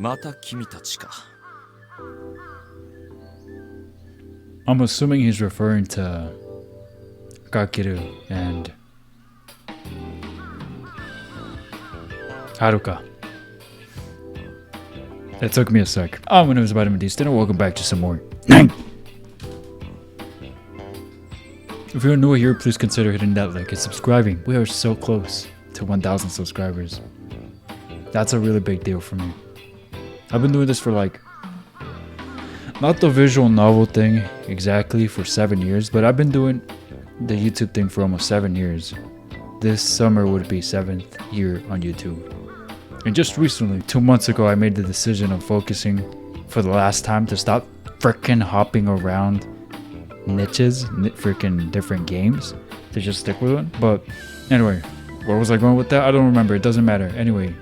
また君たちか。I'm assuming he's referring to Kakeru and Haruka. It took me a sec. My name is VitaminDStain and welcome back to some more. If you're new here, please consider hitting that like and subscribing. We are so close to 1,000 subscribers. That's a really big deal for me. I've been doing this for like, not the visual novel thing exactly for 7 years, but I've been doing the YouTube thing for almost 7 years. This summer would be 7th year on YouTube. And just recently, 2 months ago, I made the decision of focusing for the last time to stop freaking hopping around niches, freaking different games, to just stick with one. But anyway, where was I going with that? I don't remember. It doesn't matter. Anyway,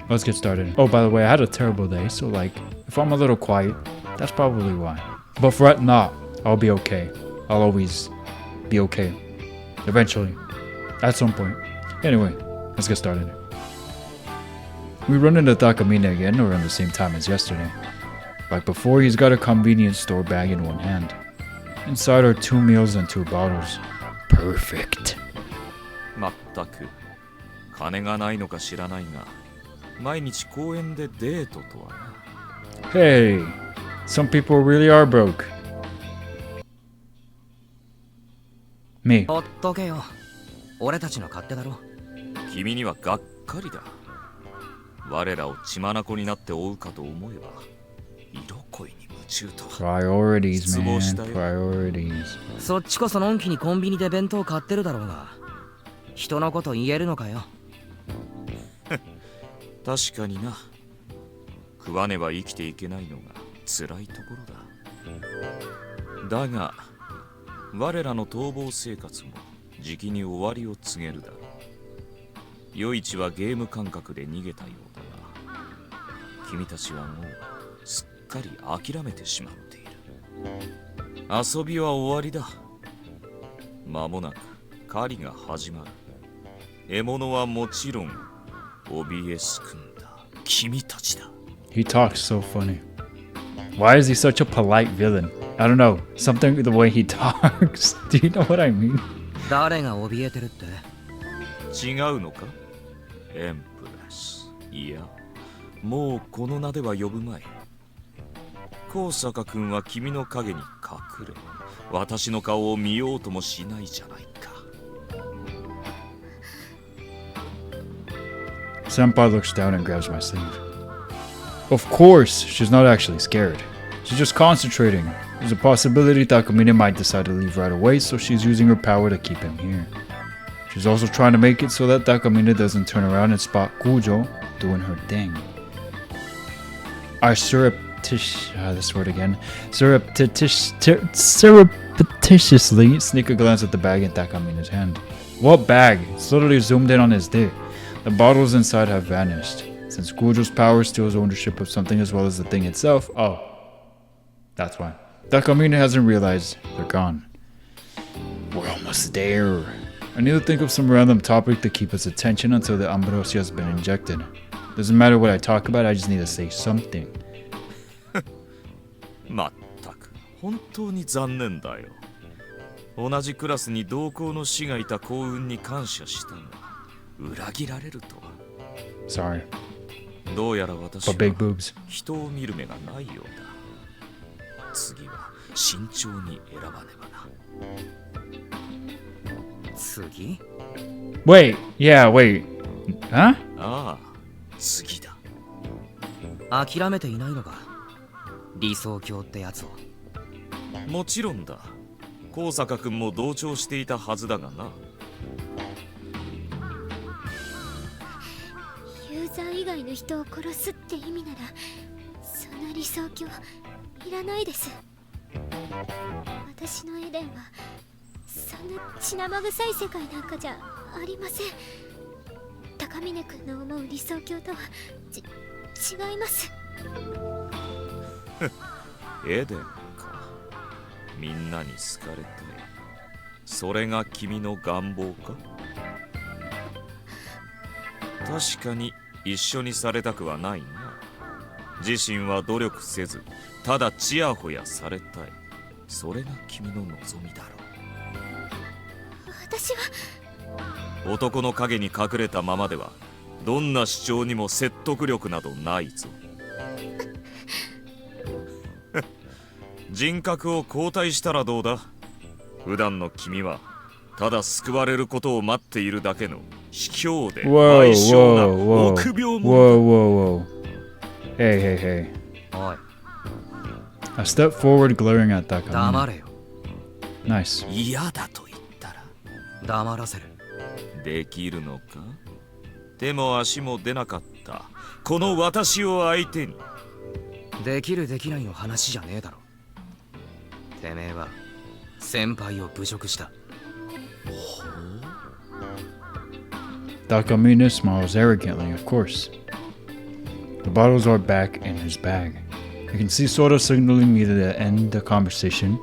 let's get started. Oh, by the way, I had a terrible day, so like, if I'm a little quiet, that's probably why. But fret not, I'll be okay. I'll always be okay. Eventually. At some point. Anyway, let's get started. We run into Takamine again around the same time as yesterday. Like before, he's got a convenience store bag in one hand. Inside are 2 meals and 2 bottles. Perfect. まったく金がないのか知らないが、毎日公園でデートとはな。Hey, some people really are broke. Me. ほっとけよ。俺たちの勝手だろ。君にはがっかりだ。我らを血眼になって追うかと思えば、色恋に夢中と。Priorities, man. Priorities. そっちこそのんきにコンビニで弁当買ってるだろうが、人のこと言えるのかよ。確かにな。食わねば生きていけないのが辛いところだ。だが、我らの逃亡生活もじきに終わりを告げるだろう。余市はゲーム感覚で逃げたようだが、君たちはもうすっかり諦めてしまっている。遊びは終わりだ。間もなく狩りが始まる。獲物はもちろん怯えすくんだ君たちだ。He talks so funny. Why is he such a polite villain? I don't know. Something the way he talks. Do you know what I mean? 誰が怯えてるって？違うのかエンプレス。いや、もうこの名では呼ぶまい。高坂君は君の影に隠れ、私の顔を見ようともしないじゃないか。Senpai looks down and grabs my sleeve. Of course, she's not actually scared. She's just concentrating. There's a possibility Takamine might decide to leave right away, so she's using her power to keep him here. She's also trying to make it so that Takamine doesn't turn around and spot Kujo doing her thing. I surreptitiously sneak a glance at the bag in Takamine's hand. What bag? It's literally zoomed in on his dick. The bottles inside have vanished. Since Kujo's power steals ownership of something as well as the thing itself, oh, that's why. Takamine hasn't realized they're gone. We're almost there. I need to think of some random topic to keep his attention until the ambrosia has been injected. Doesn't matter what I talk about, I just need to say something. まったく本当に残念だよ。同じクラスに同校の師がいた幸運に感謝したが、裏切られるとは。Sorry. どうやら私は But big boobs. 人を見る目がないようだ。次は慎重に選ばねばな。次？ Wait, yeah, wait. Huh? ああ、次だ。諦めていないのか？理想郷ってやつを。もちろんだ。高坂君も同調していたはずだがな。ユーザー以外の人を殺すって意味なら、そんな理想郷いらないです。私のエデンはそんな血生臭い世界なんかじゃありません。高峰君の思う理想郷とは違います。エデンか。みんなに好かれたい。それが君の願望か？確かに一緒にされたくはないな。自身は努力せずただちやほやされたい。それが君の望みだろ私はう。男の影に隠れたままではどんな主張にも説得力などないぞ。人格を交代したらどうだ。普段の君はただ救われることを待っているだけの卑怯で矮小な臆病 Whoa, 者だ。 whoa, whoa. Hey, hey, hey. おい I step forward, glaring at that 黙 guy. れよ。 Nice. 嫌だと言ったら黙らせる。できるのか。手も足も出なかったこの私を相手に。できるできないの話じゃねえだろ。てめえは先輩を侮辱した。 Takamine smiles arrogantly, of course. The bottles are back in his bag. I can see Sora signaling me to end the conversation.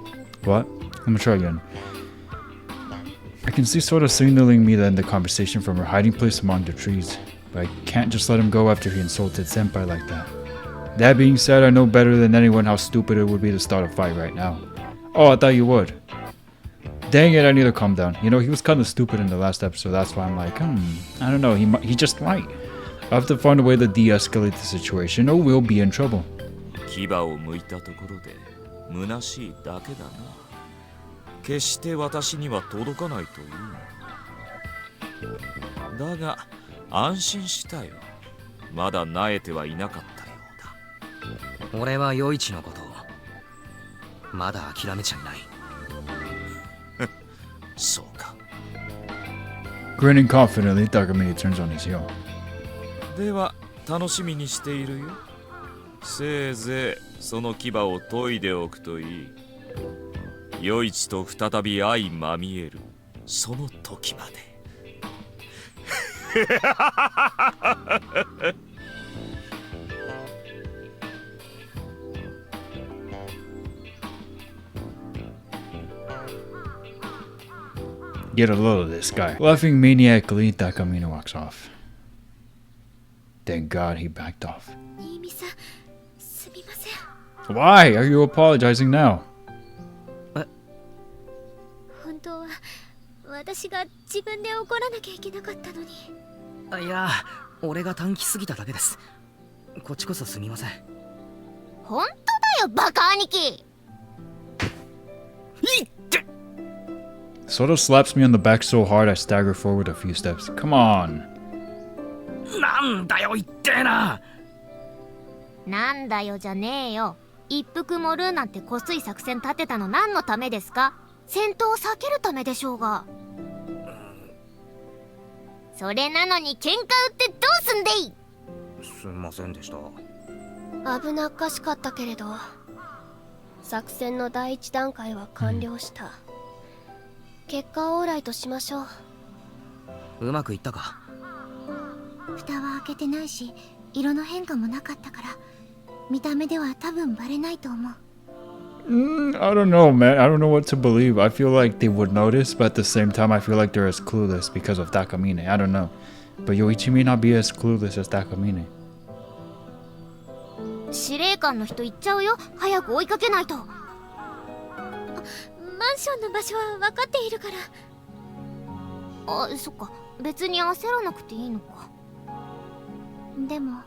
What? Let me try again. I can see Sora signaling me to end the conversation from her hiding place among the trees, but I can't just let him go after he insulted Senpai like that. That being said, I know better than anyone how stupid it would be to start a fight right now. Oh, I thought you would. Dang it, I need to calm down. You know, he was kind of stupid in the last episode, that's why I'm like, I don't know, he just might. I have to find a way to de-escalate the situation or we'll be in trouble. 牙を剥いたところで虚しいだけだな。決して私には届かないという。だが安心したよ。まだ萎えてはいなかったようだ。俺は余市のことをまだ諦めちゃいない。そうか。 Grinning confidently, Takamine turns on his heel. では楽しみにしているよ。せいぜいその牙を研いでおくといい。余市と再び相まみえるその時まで。Get a load of this guy. Laughing maniacally, Takamine walks off. Thank God he backed off. 新見さん、すみません。 Why are you apologizing now? 本当は私が自分で怒らなきゃいけなかったのに。いや、俺が短気すぎただけです。こっちこそすみません。本当だよ、バカ兄貴。いって。 Sora slaps me on the back so hard I stagger forward a few steps. Come on. なんだよ、言ってえな。なんだよじゃねえよ。一服盛るなんてこすい作戦立てたの何のためですか？戦闘を避けるためでしょうが。それなのに喧嘩売ってどうすんでい。すんませんでした。危なっかしかったけれど作戦の第一段階は完了した、結果オーライとしましょう。うまくいったか。蓋は開けてないし、色の変化もなかったから見た目では多分バレないと思う。 I don't know, man. I don't know what to believe. I feel like they would notice, but at the same time, I feel like they're as clueless because of Takamine. I don't know. But Yoichi may not be as clueless as Takamine. 司令官の人行っちゃうよ。早く追いかけないと。マンションの場所は分かっているから。あ、そっか。別に焦らなくていいのか。でも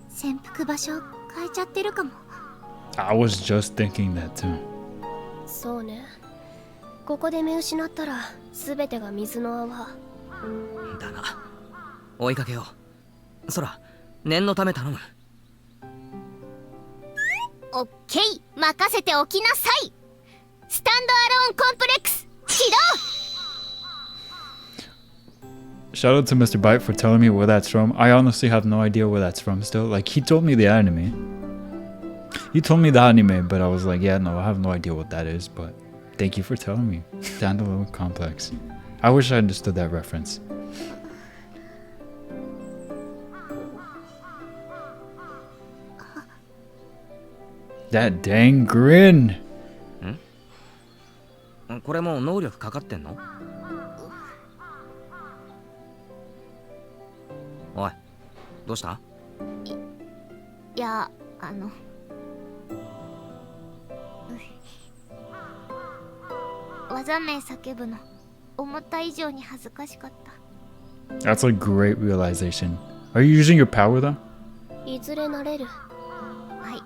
潜伏場所変えちゃってるかも。 I was just thinking that too. そうね、ここで見失ったら全てが水の泡。だな。追いかけよう。そら、念のため頼む。オッケー、任せておきなさい。スタンドアローンコンプレックス起動。 Shout out to Mr. Bite for telling me where that's from. I honestly have no idea where that's from still. Like, he told me the anime. He told me the anime, but I was like, yeah, no, I have no idea what that is, but thank you for telling me. Standalone complex. I wish I understood that reference. That dang grin! これもう能力かかってんの？おい、どうした？いや、技名叫ぶの思った以上に恥ずかしかった。 That's a great realization. Are you using your power though? いずれ慣れる。は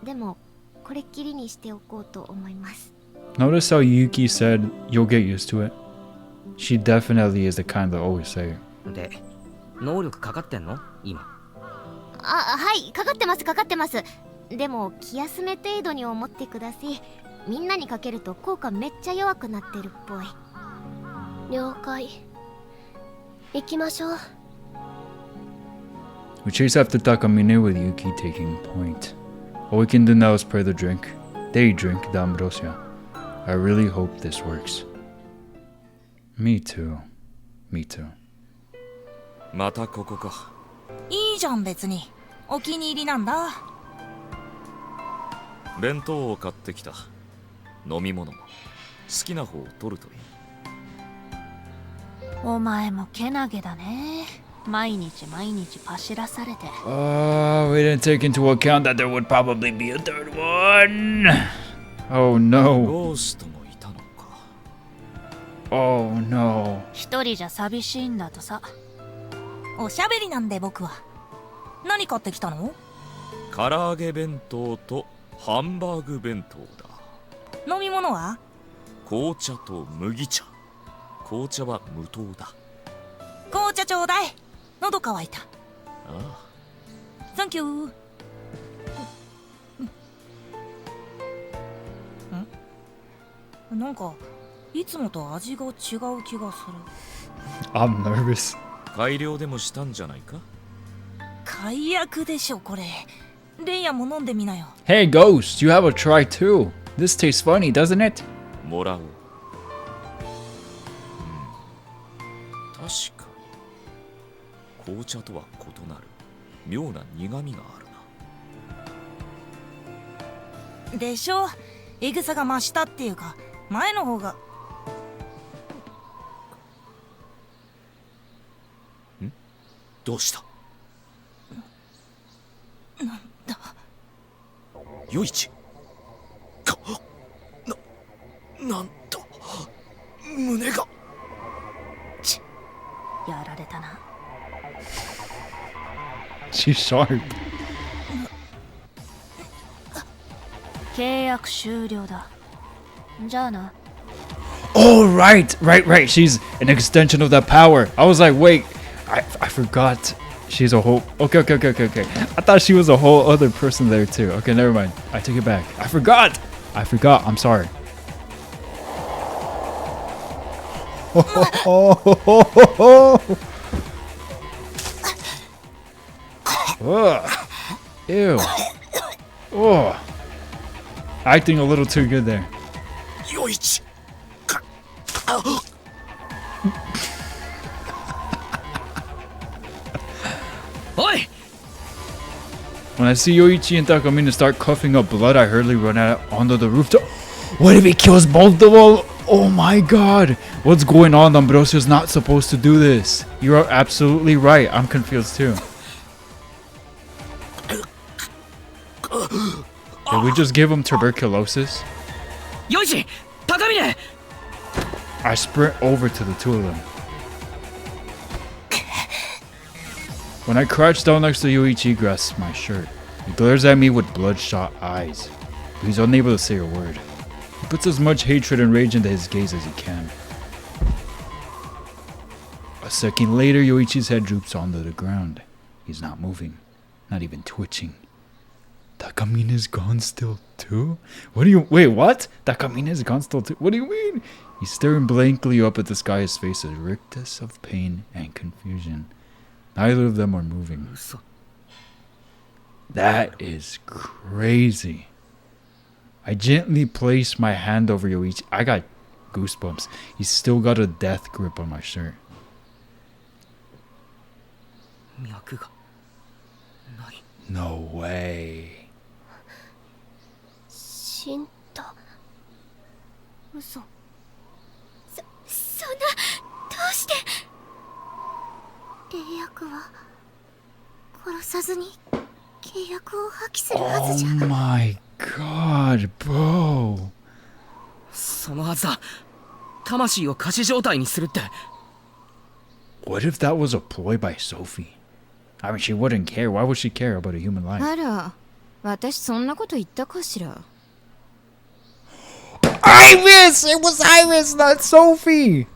い。でもこれっきりにしておこうと思います。 Notice how Yuki said you'll get used to it. She definitely is the kind that always say it. で、能力かかってんの今？はい、かかってますかかってます。でも気休め程度に思ってください。みんなにかけると効果めっちゃ弱くなってるっぽい。了解。行きましょう。We chase after Takamine with Yuki taking point. All we can do now is pray the drink. They drink the ambrosia. I really hope this works. Me too. Me too. またここか。いいじゃん別に。お気に入りなんだ。弁当を買ってきた。飲み物も好きな方を取るといい。お前もけなげだね。毎日走らされて。Oh, we didn't take into account that there would probably be a third one. Oh no. ゴーストもいたのか。Oh no. 一人じゃ寂しいんだとさ。おしゃべりなんで僕は。何買ってきたの？唐揚げ弁当とハンバーグ弁当だ。飲み物は？紅茶と麦茶。紅茶は無糖だ。紅茶ちょうだい。喉乾いた。ああ。サンキュー。なんかいつもと味が違う気がする。I'm nervous. 改良でもしたんじゃないか？解約でしょこれ。レイヤも飲んでみなよ。Hey Ghost, you have a try too. This tastes funny, doesn't it? もらおう。確かに紅茶とは異なる妙な苦味があるな。でしょ。エグさが増したっていうか前の方が。どうした？なんだ。よいちかなんと胸が。やられたな。She's sharp. 契約終了だ。じゃあな。 Oh, right. She's an extension of that power. I was like, wait, I forgot. She's a whole. Okay. I thought she was a whole other person there too. Okay, never mind. I take it back. I forgot. I'm sorry. Ew. Oh. Acting a little too good there. よいちか。おい When I see Yoichi and Takamine start coughing up blood, I hurriedly run out onto the rooftop. What if he kills both of them? Oh my god. What's going on? Ambrosio's not supposed to do this. You're absolutely right. I'm confused too. Did we just give him tuberculosis? よいち高峰 I sprint over to the two of them. When I crouch down next to Yoichi, he grasps my shirt. He glares at me with bloodshot eyes. He's unable to say a word. He puts as much hatred and rage into his gaze as he can. A second later, Yoichi's head droops onto the ground. He's not moving, not even twitching. Takamina's gone still too? Wait, what? Takamina's gone still too? What do you mean? He's staring blankly up at the sky, his face is rictus of pain and confusion. Neither of them are moving. That is crazy. I gently place my hand over Yoichi. I got goosebumps. He's still got a death grip on my shirt. 脈がない No way. 死んだ。嘘。そんな、どうして。霊薬は殺さずに消契約を破棄するはず Oh じゃ。 my god, bro. そのはずだ。魂を仮死状態にするって。 What if that was a ploy by Sophie? I mean, she wouldn't care. Why would she care about a human life? あら、私そんなこと言ったかしら。Iris! It was Iris, not Sophie!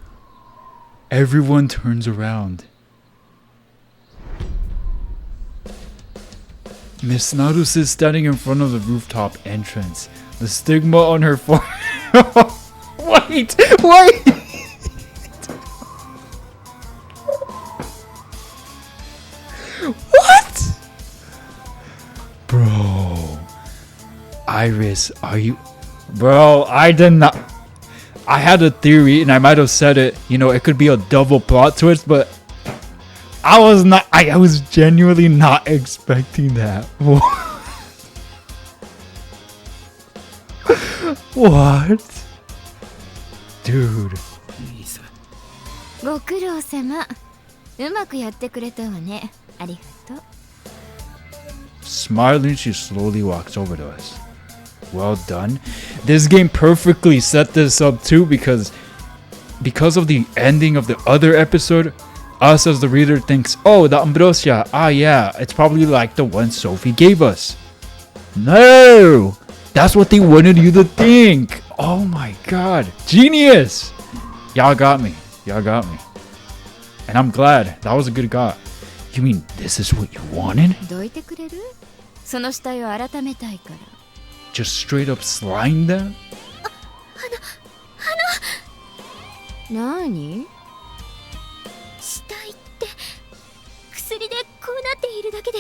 Everyone turns around. Miss Naruse is standing in front of the rooftop entrance. The stigma on her forehead. Wait! What? Bro. Iris, are you... Bro, I did not... I had a theory and I might have said it. You know, it could be a double plot twist, but... I was not... I was genuinely not expecting that. What? Dude. イリス。ご苦労様。うまくやってくれたわね。ありがとう。 Smiling, she slowly walks over to us. Well done. This game perfectly set this up too because of the ending of the other episode, us as the reader thinks, oh, the ambrosia, yeah, it's probably like the one Sophie gave us. No! That's what they wanted you to think. Oh my god. Genius! Y'all got me. Y'all got me. And I'm glad. That was a good got. You mean this is what you wanted? どいてくれる？その死体を改めたいから。 Just straight up slime them? なーに？死体って薬でこうなっているだけで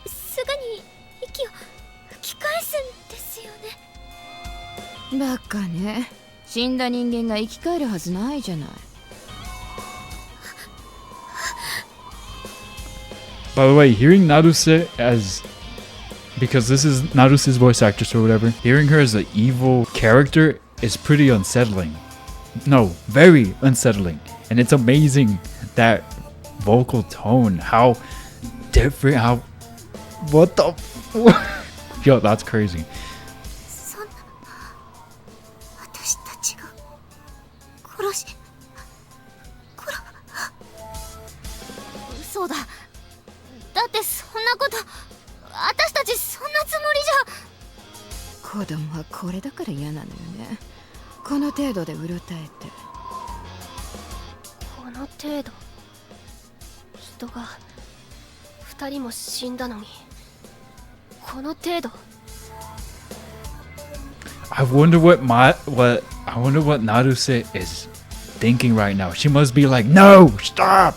すぐに息を吹き返すんですよね。バカね。死んだ人間が生き返るはずないじゃない。 By the way, hearing Naruse as... Because this is Naruse's voice actress or whatever. Hearing her as an evil character is pretty unsettling. No, very unsettling. And it's amazing that vocal tone. How different, how... What the... Yo, that's crazy. そんな私たちが殺し嘘だ。だってそんなこと私たちそんなつもりじゃ。子供はこれだから嫌なのよね。この程度でうろたえて。この程度。人が2人も死んだのにこの程度。 I wonder what Naruse is thinking right now. She must be like, no, stop.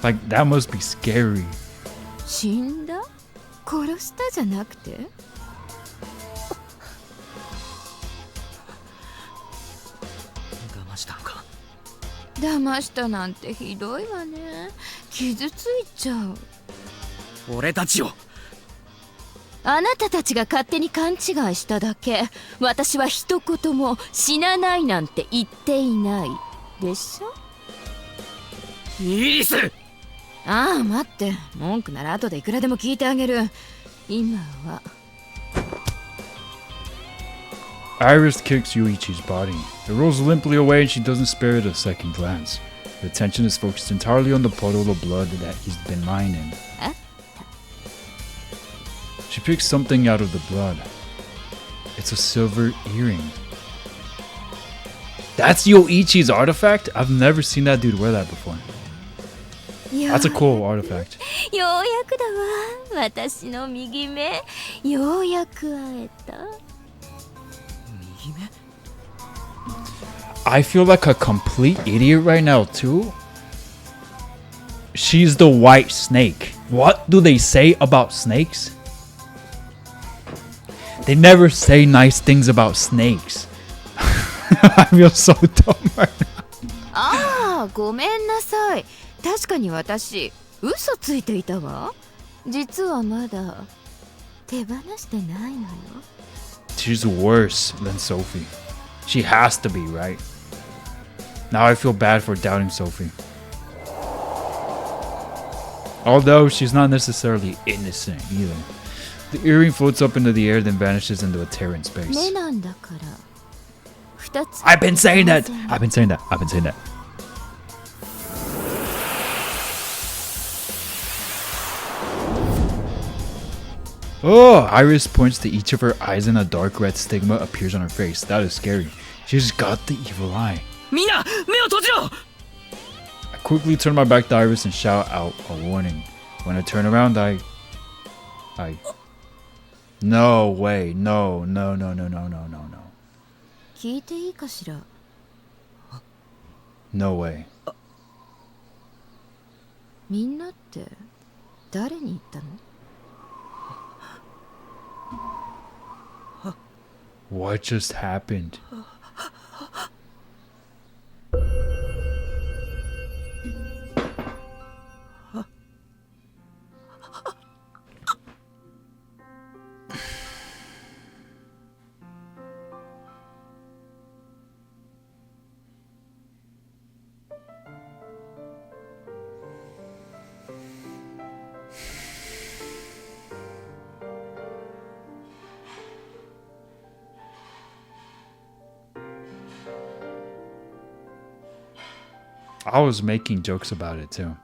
Like, that must be scary. 死んだ？殺したじゃなくて？騙したのか。騙したなんてひどいわね。傷ついちゃう。俺たちを。あなたたちが勝手に勘違いしただけ。私は一言も死なないなんて言っていないでしょ。イリス。ああ、待って。文句なら後でいくらでも聞いてあげる。今は。 Iris kicks Yuichi's body. It rolls limply away and she doesn't spare it a second glance. The attention is focused entirely on the puddle of blood that he's been lying in. She picks something out of the blood. It's a silver earring. That's Yoichi's artifact? I've never seen that dude wear that before. That's a cool artifact. ようやくだわ。私の右目。ようやく会えた。右目。 I feel like a complete idiot right now too. She's the white snake. What do they say about snakes? They never say nice things about snakes. I feel so dumb right now. ああ、ごめんなさい。確かに私、嘘ついていたわ。実はまだ手放してないのよ。 She's worse than Sophie. She has to be, right? Now I feel bad for doubting Sophie. Although she's not necessarily innocent either. The earring floats up into the air, then vanishes into a tear in space. 目なんだから二つ I've been saying that! I've been saying that. I've been saying that. Oh! Iris points to each of her eyes and a dark red stigma appears on her face. That is scary. She's got the evil eye. みんな目を閉じろ I quickly turn my back to Iris and shout out a warning. When I turn around, I... No way. No. 聞いていいかしら No way. みんなって誰に言ったの What just happened? I was making jokes about it too.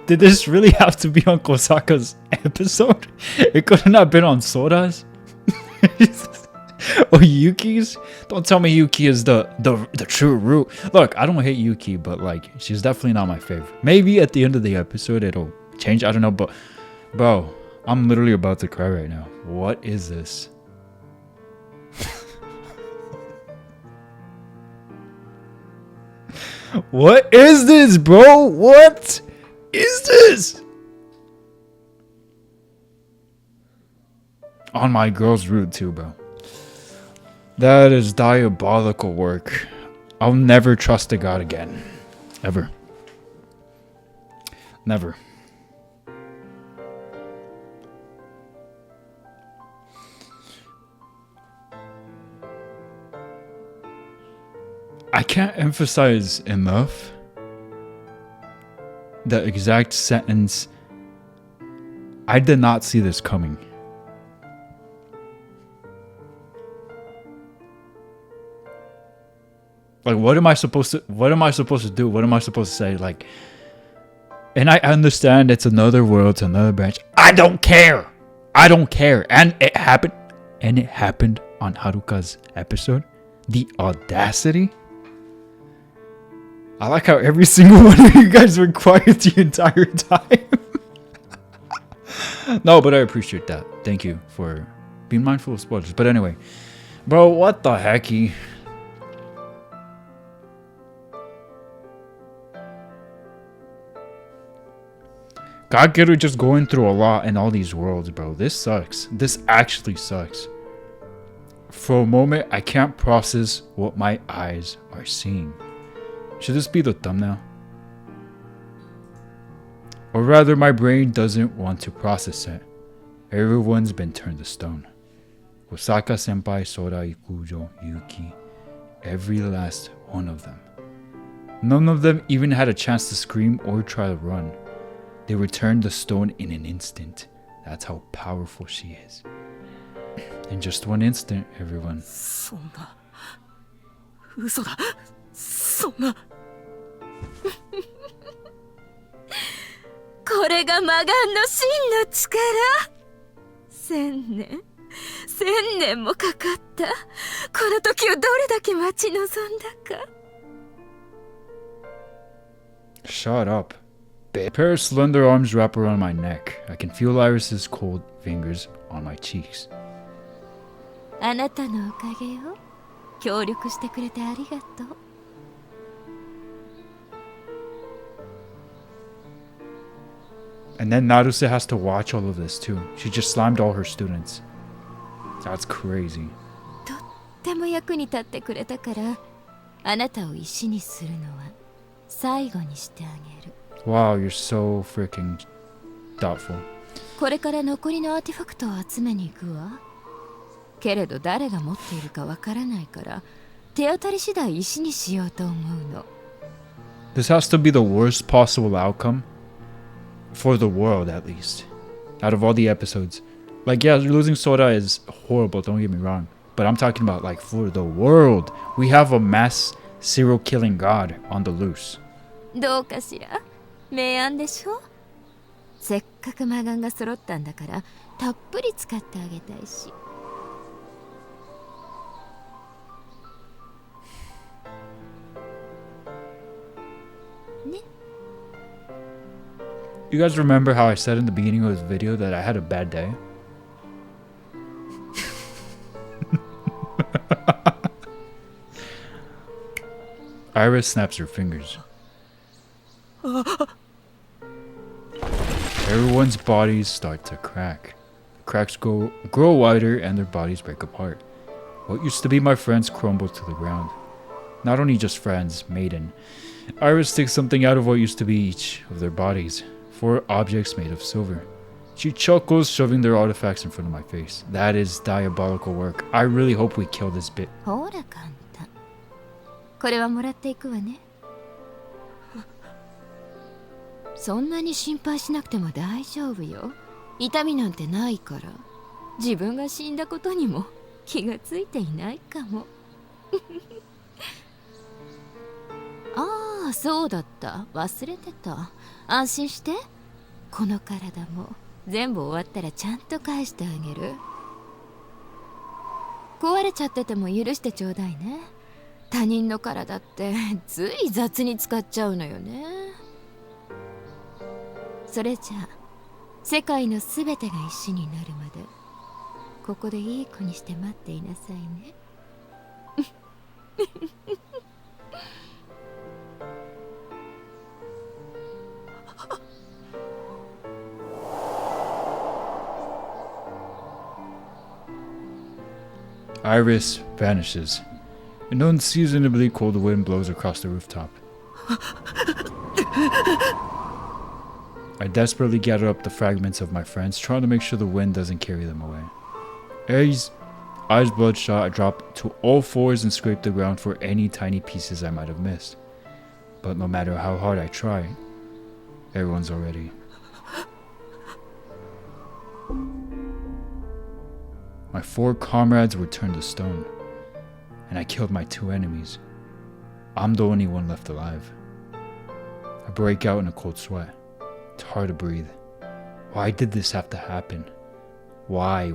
Did this really have to be on Kosaka's episode? It couldn't have been on Sora's? Or Yuki's? Don't tell me Yuki is the true root. Look, I don't hate Yuki, but like, she's definitely not my favorite. Maybe at the end of the episode it'll change, I don't know, but bro, I'm literally about to cry right now. What is this? What is this, bro? What is this? On my girl's route too, bro. That is diabolical work. I'll never trust a god again. Ever. Never. I can't emphasize enough the exact sentence. I did not see this coming. Like, what am I supposed to do? What am I supposed to say? Like, and I understand it's another world, it's another branch. I don't care. I don't care. And it happened. And it happened on Haruka's episode. The audacity. I like how every single one of you guys were quiet the entire time. No, but I appreciate that. Thank you for being mindful of spoilers. But anyway, bro, what the hecky? Kageru just going through a lot in all these worlds, bro. This sucks. This actually sucks. For a moment, I can't process what my eyes are seeing. Should this be the thumbnail? Or rather, my brain doesn't want to process it. Everyone's been turned to stone. Osaka Senpai, Sora, Ikujo, Yuki. Every last one of them. None of them even had a chance to scream or try to run. They were turned to stone in an instant. That's how powerful she is. In just one instant, everyone. そんな嘘だそんなこれが魔眼の真の力。千年もかかった。この時をどれだけ待ち望んだか。Shut up. A pair of slender arms wrap around my neck. I can feel Iris's cold fingers on my cheeks. あなたのおかげよ。協力してくれてありがとう。And then Naruse has to watch all of this too. She just slammed all her students. That's crazy. とっても役に立ってくれたから、あなたを石にするのは最後にしてあげる。Wow, you're so freaking thoughtful. これから残りのアーティファクトを集めに行くわ。けれど誰が持っているかわからないから、手当たり次第石にしようと思うの。This has to be the worst possible outcome for the world, at least. Out of all the episodes. Like, yeah, losing Sora is horrible, don't get me wrong. But I'm talking about, like, for the world. We have a mass serial killing god on the loose. どうかしら。明暗でしょ。せっかく魔眼が揃ったんだから、たっぷり使ってあげたいし。ね。You guys remember how I said in the beginning of this video that I had a bad day? Iris snaps her fingers. Everyone's bodies start to crack. The cracks grow wider and their bodies break apart. What used to be my friends crumble to the ground. Not only just friends, Maiden. Iris takes something out of what used to be each of their bodies. 4 objects made of silver. She chuckles, shoving their artifacts in front of my face. That is diabolical work. I really hope we kill this bit. ほら簡単。これはもらっていくわね。そんなに心配しなくても大丈夫よ。痛みなんてないから。自分が死んだことにも気がついていないかも。ああ、そうだった。忘れてた。安心して。この体も全部終わったらちゃんと返してあげる。壊れちゃってても許してちょうだいね。他人の体ってつい雑に使っちゃうのよね。それじゃあ世界のすべてが石になるまでここでいい子にして待っていなさいね。Iris vanishes. An unseasonably cold wind blows across the rooftop. I desperately gather up the fragments of my friends, trying to make sure the wind doesn't carry them away. Eyes bloodshot, I drop to all fours and scrape the ground for any tiny pieces I might have missed. But no matter how hard I try, everyone's already. My 4 comrades were turned to stone, and I killed my 2 enemies. I'm the only one left alive. I break out in a cold sweat. It's hard to breathe. Why did this have to happen? Why?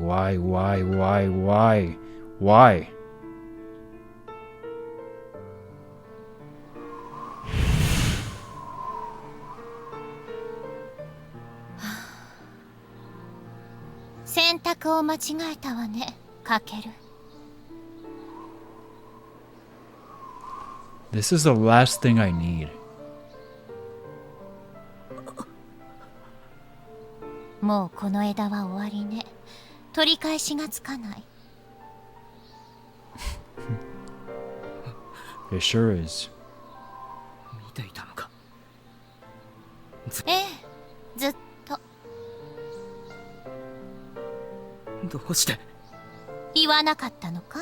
選択を間違えたわね、カケル。This is the last thing I need. もうこの枝は終わりね。取り返しがつかない。It sure is. 見ていたのか。ええ、ずっと。どうして言わなかったのか？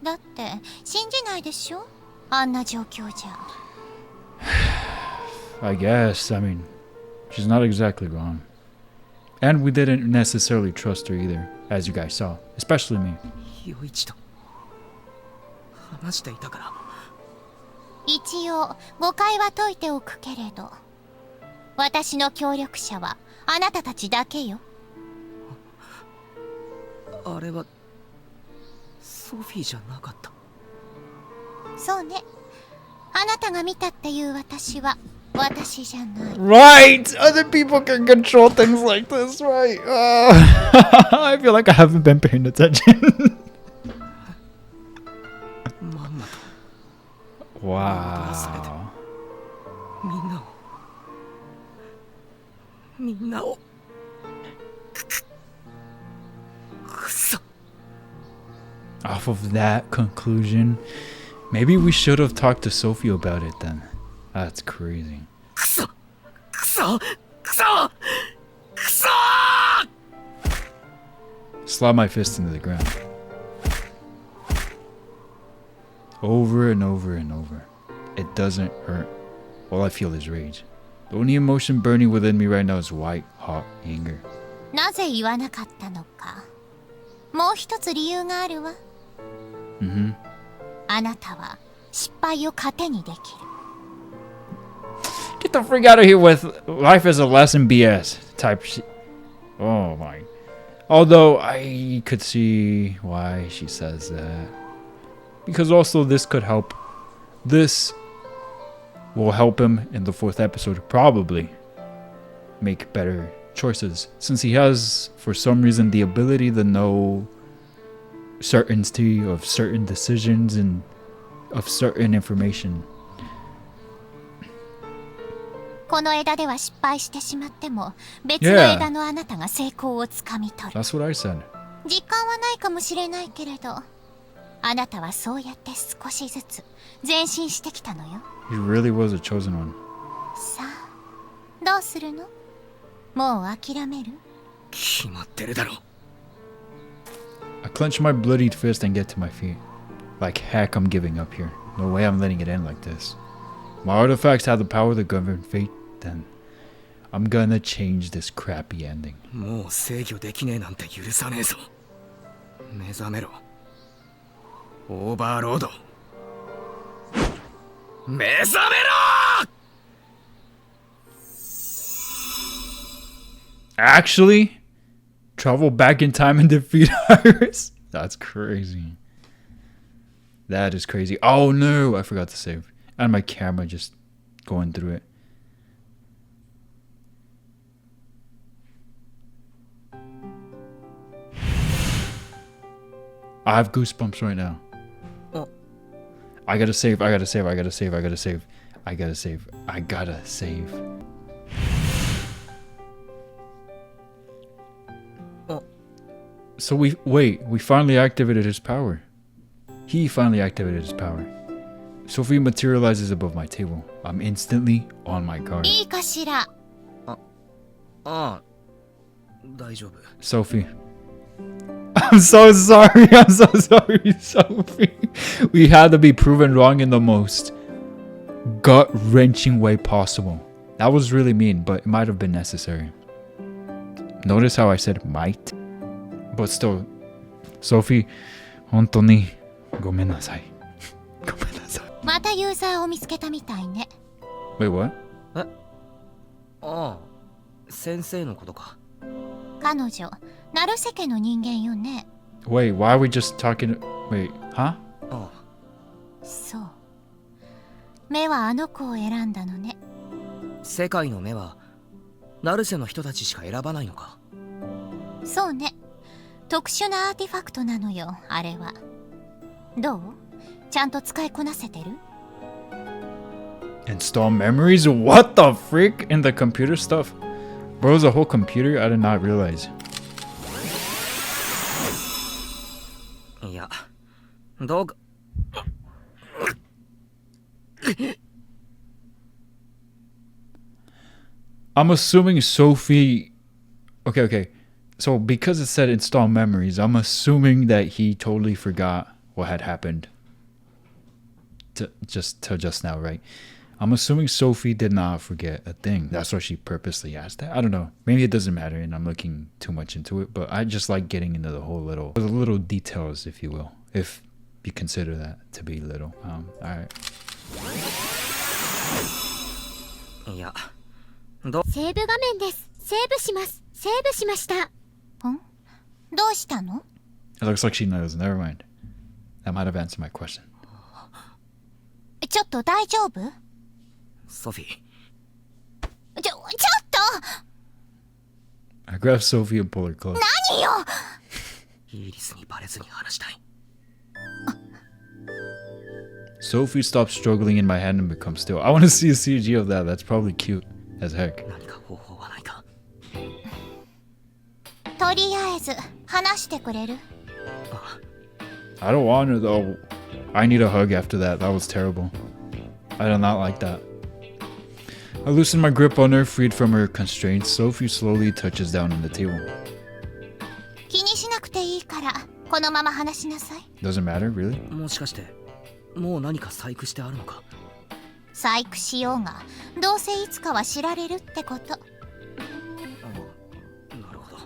だって信じないでしょ？あんな状況じゃ。I guess. I mean, she's not exactly wrong. And we didn't necessarily trust her either, as you guys saw. Especially me. 陽一と話していたから。一応誤解は解いておくけれど、私の協力者はあなたたちだけよ。あれはソフィーじゃなかった。そうね。あなたが見たっていう私は私じゃない。 Right! Other people can control things like this, right? I feel like I haven't been paying attention. まんまと Wow. みんなをくそ Off of that conclusion, maybe we should have talked to Sophie about it then. That's crazy. くそくそくそくそ Slap my fist into the ground. Over and over and over. It doesn't hurt. All I feel is rage. The only emotion burning within me right now is white, hot anger. なぜ言わなかったのか。もう一つ理由があるわ。Mm-hmm. あなたは失敗を糧にできる。 Get the freak out of here with life as a lesson BS type shit. Oh my. Although I could see why she says that. Because also this could help. This will help him in the 4th episode probably make better choices. Since he has, for some reason, the ability to know certainty of certain decisions and of certain information. この枝では失敗してしまっても別の枝のあなたが成功をつかみ取る。 That's what I said. 実感はないかもしれないけれど、あなたはそうやって少しずつ前進してきたのよ。 He really was a chosen one. さあ、どうするの？もう諦める？決まってるだろ I clench my bloodied fist and get to my feet. Like heck, I'm giving up here. No way I'm letting it end like this. My artifacts have the power to govern fate, then I'm gonna change this crappy ending. もう制御できねえなんて許さねえぞ目覚めろオーバーロード目覚めろ Actually, travel back in time and defeat Iris? That's crazy. That is crazy. Oh no, I forgot to save. And my camera just going through it. I have goosebumps right now. Oh. I gotta save, I gotta save, I gotta save, I gotta save. I gotta save. I gotta save. Oh. So we finally activated his power. He finally activated his power. Sophie materializes above my table. I'm instantly on my guard. いいかしら。ああ大丈夫 Sophie. I'm so sorry. I'm so sorry, Sophie. We had to be proven wrong in the most gut-wrenching way possible. That was really mean, but it might have been necessary. Notice how I said might? But still, Sophie, 本当にごめんなさい。ごめんなさい。またユーザーを見つけたみたいね。 Wait, what? ああ先生のことか彼女、成瀬家の人間よね。 Wait, why are we just talking? Wait, huh? ああそう。目はあの子を選んだのね。世界の目はナルセの人たちしか選ばないのかそうね。特殊なアーティファクトなのよ、あれは。どう？ちゃんと使いこなせてる？ Install memories? What the freak? In the computer stuff? Bro, it's a whole computer? I did not realize. いやどうか I'm assuming Sophie... Okay. So because it said install memories, I'm assuming that he totally forgot what had happened. Just now, right? I'm assuming Sophie did not forget a thing. That's why she purposely asked that. I don't know. Maybe it doesn't matter and I'm looking too much into it. But I just like getting into the little details, if you will. If you consider that to be little. Alright. いやセーブ画面です。セーブします。セーブしました。ん？どうしたの？ It looks like she knows. Never mind. That might have answered my question. ちょっと大丈夫？ソフィー I grab Sophie and pull her close. 何よ。イーリスにバレずに話したい。 Sophie stops struggling in my hand and becomes still. I want to see a CG of that. That's probably cute as heck. 何か方法はないか。とりあえず話してくれる？ I don't want her though. I need a hug after that. That was terrible. I do not like that. I loosen my grip on her, freed from her constraints. Sophie slowly touches down on the table. 気にしなくていいからこのまま話しなさい。 Doesn't matter, really? もしかしてもう何か細工してあるのか。細工しようがどうせいつかは知られるってこと。なるほど。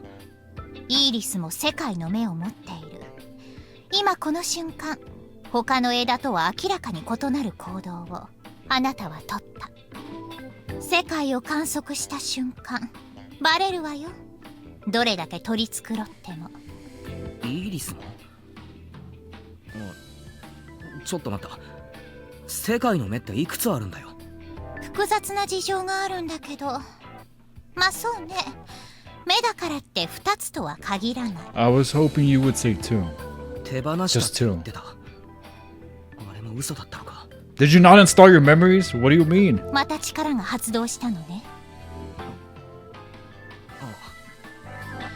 イーリスも世界の目を持っている。今この瞬間、他の枝とは明らかに異なる行動をあなたは取った。世界を観測した瞬間、バレるわよ。どれだけ取り繕っても。イーリスも？ちょっと待った。世界の目っていくつあるんだよ。複雑な事情があるんだけど、まあそうね。目だからって2つとは限らない。I was hoping you would say two. 手放したって言ってた。あれも嘘だったのか。Did you not install your memories? What do you mean? また力が発動したのね。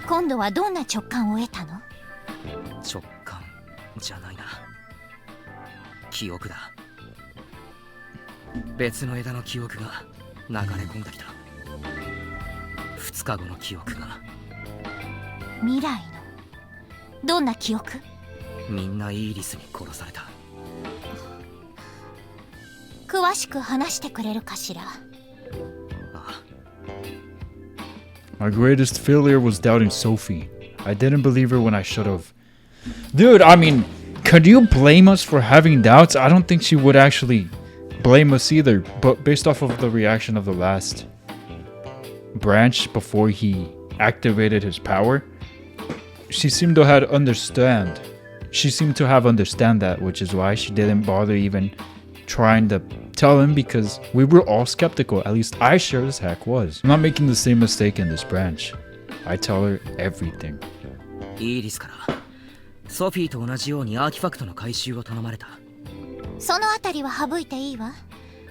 今度はどんな直感を得たの？直感じゃないな。記憶だ。別の枝の記憶が流れ込んできた。2日後の記憶が。未来のどんな記憶？みんなイーリスに殺された。詳しく話してくれるかしら？ああ。 My greatest failure was doubting Sophie. I didn't believe her when I should have. Dude, I mean, could you blame us for having doubts? I don't think she would actually blame us either. But based off of the reaction of the last branch before he activated his power, she seemed to have understand. She seemed to have understand that, which is why she didn't bother even trying to tell him, because we were all skeptical. At least I sure as heck was. I'm not making the same mistake in this branch. I tell her everything. イーリスからソフィーと同じようにアーティファクトの回収を頼まれた。そのあたりは省いていいわ。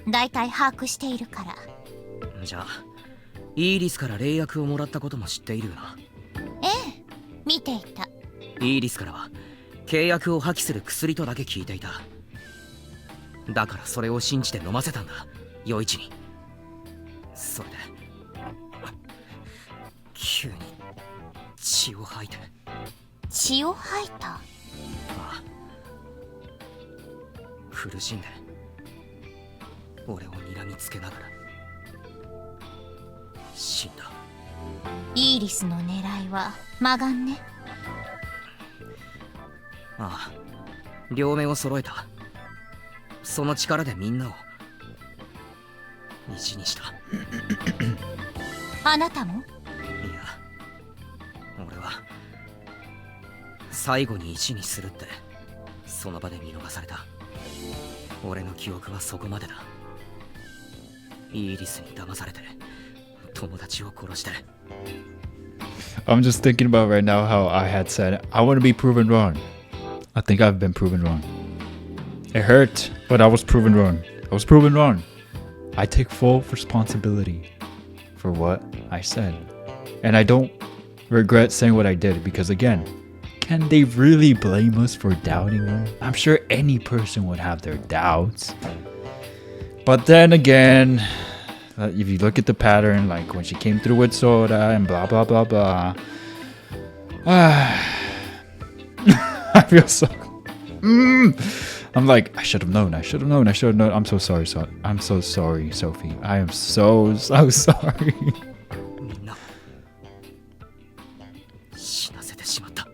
だいたい把握しているから。じゃあイーリスから霊薬をもらったことも知っているよな。ええ、見ていた。イーリスからは契約を破棄する薬とだけ聞いていた。だからそれを信じて飲ませたんだ、余一に。それで急に血を吐いて。血を吐いた？ああ、苦しんで俺を睨みつけながら死んだ。イーリスの狙いは魔眼ね。ああ、両目を揃えた。その力でみんなを石にした。あなたも？いや、俺は最後に石にするってその場で見逃された。俺の記憶はそこまでだ。イーリスに騙されて友達を殺して。 I'm just thinking about right now how I had said I want to be proven wrong. I think I've been proven wrong. It hurt, but I was proven wrong. I was proven wrong. I take full responsibility for what I said. And I don't regret saying what I did, because again, can they really blame us for doubting her? I'm sure any person would have their doubts. But then again, if you look at the pattern, like when she came through with soda and blah blah blah blah, I feel so... I'm like, I should have known. I'm so sorry, I'm so sorry, Sophie. I am so sorry. みんな死なせてしまった。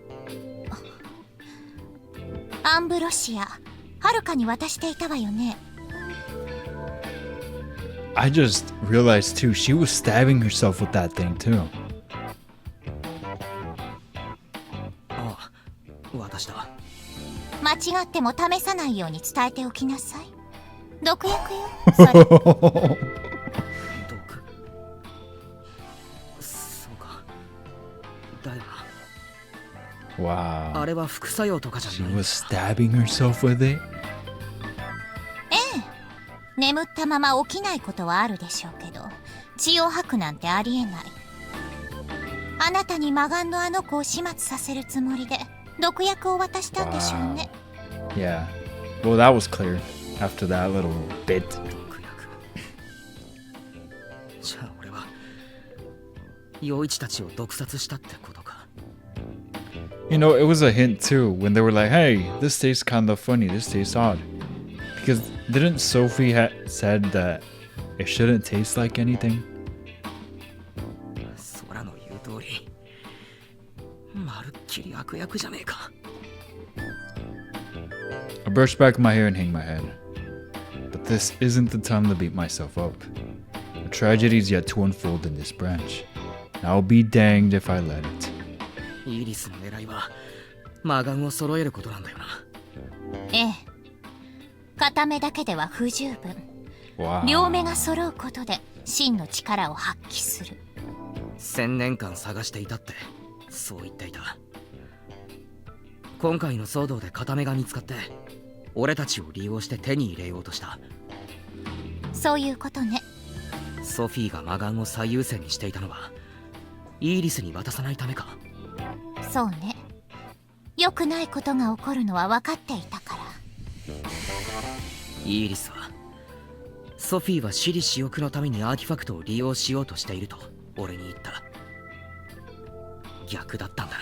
アンブロシア、はるかに渡していたわよね。I just realized too, she was stabbing herself with that thing too. ああ、私だ。間違っても試さないように伝えておきなさい。毒薬よ、それ。毒。そうか。Wow. あれは副作用とかじ She ゃないんだ。 was stabbing herself with it? 眠ったまま起きないことはあるでしょうけど、血を吐くなんてありえない。あなたに魔眼のあの子を始末させるつもりで毒薬を渡したんでしょうね。 Yeah. Well, that was clear after that little bit. 毒薬。じゃあ俺は陽一たちを毒殺したってことか。 You know, it was a hint too when they were like, hey, this tastes kind of funny, this tastes odd. Because didn't Sophie said that it shouldn't taste like anything? 空の言う通り、まるっきり悪役じゃねえか。 I brush back my hair and hang my head. But this isn't the time to beat myself up. The tragedy is yet to unfold in this branch. And I'll be danged if I let it. イリスの狙いは魔眼を揃えることなんだよな。ええ、片目だけでは不十分。 Wow. 両目が揃うことで真の力を発揮する。1000年間探していたってそう言っていた。今回の騒動で片目が見つかって俺たちを利用して手に入れようとした。そういうことね。ソフィーが魔眼を最優先にしていたのはイーリスに渡さないためか。そうね。良くないことが起こるのは分かっていたから。イーリスはソフィーは私利私欲のためにアーティファクトを利用しようとしていると俺に言った。逆だったんだ。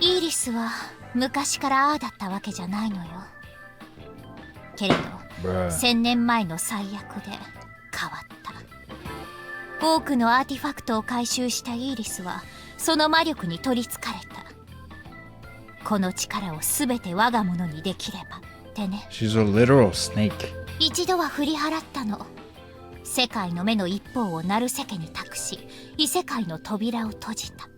イーリスは昔からああだったわけじゃないのよ。けれど Bruh. 1000年前の最悪で変わった。多くのアーティファクトを回収したイーリスはその魔力に取りつかれた。この力を全て我が物にできればってね。 She's a literal snake. 一度は振り払ったの。世界の目の一方をナルセ家に託し異世界の扉を閉じた。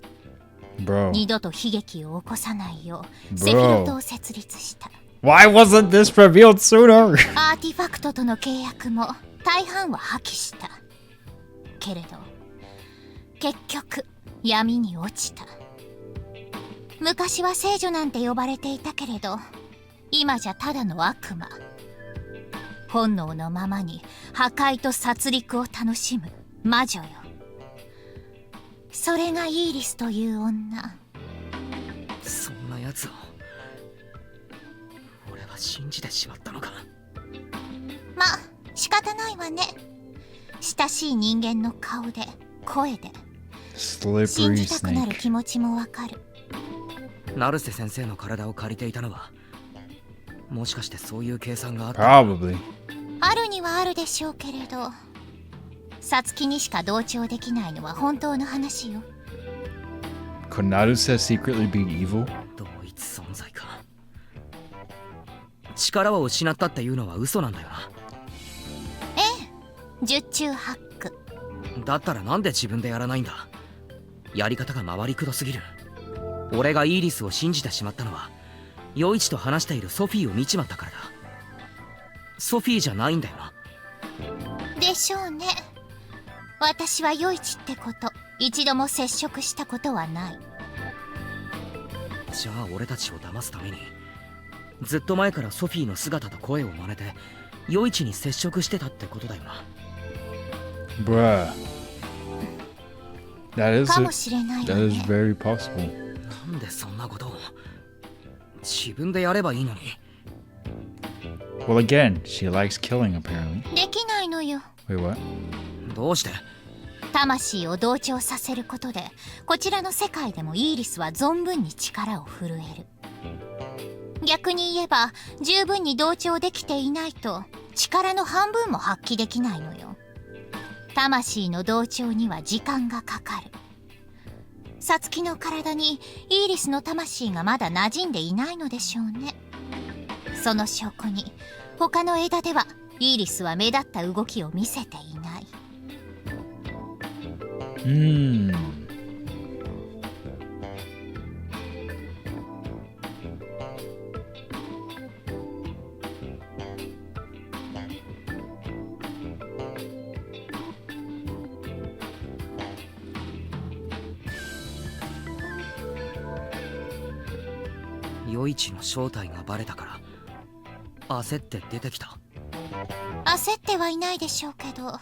Bro. 二度と悲劇を起こさないようセフィロトを設立した。 Why wasn't this revealed sooner? アーティファクトとの契約も大半は破棄した。けれど結局闇に落ちた。昔は聖女なんて呼ばれていたけれど今じゃただの悪魔。本能のままに破壊と殺戮を楽しむ魔女よ。それがイーリスという女。そんなやつを俺は信じてしまったのか。まあ仕方ないわね。親しい人間の顔で声で信 Slippery じたくなる snake. 気持ちもわかる。成瀬先生の体を借りていたのはもしかしてそういう計算があった。 Probably. あるにはあるでしょうけれどサツキにしか同調できないのは本当の話よ。 Could Naruse secretly be evil? 同一存在か。力を失ったっていうのは嘘なんだよな。十中八九。だったらなんで自分でやらないんだ。やり方が回りくどすぎる。俺がイーリスを信じてしまったのはヨイチと話しているソフィーを見ちまったからだ。ソフィーじゃないんだよな。でしょうね。私はヨイチってこと一度も接触したことはない。じゃあ俺たちを騙すためにずっと前からソフィーの姿と声を真似てヨイチに接触してたってことだよな。 Bruh. That is かもしれないわ that is ね。 very possible. なんでそんなことを自分でやればいいのに。 Well, again, she likes killing apparently. できないのよ。 Wait, what? どうして。魂を同調させることでこちらの世界でもイーリスは存分に力を震える。逆に言えば十分に同調できていないと力の半分も発揮できないのよ。魂の同調には時間がかかる。サツキの体にイーリスの魂がまだ馴染んでいないのでしょうね。その証拠に他の枝ではイーリスは目立った動きを見せていない。余市の正体がバレたから焦って出てきた。焦ってはいないでしょうけど、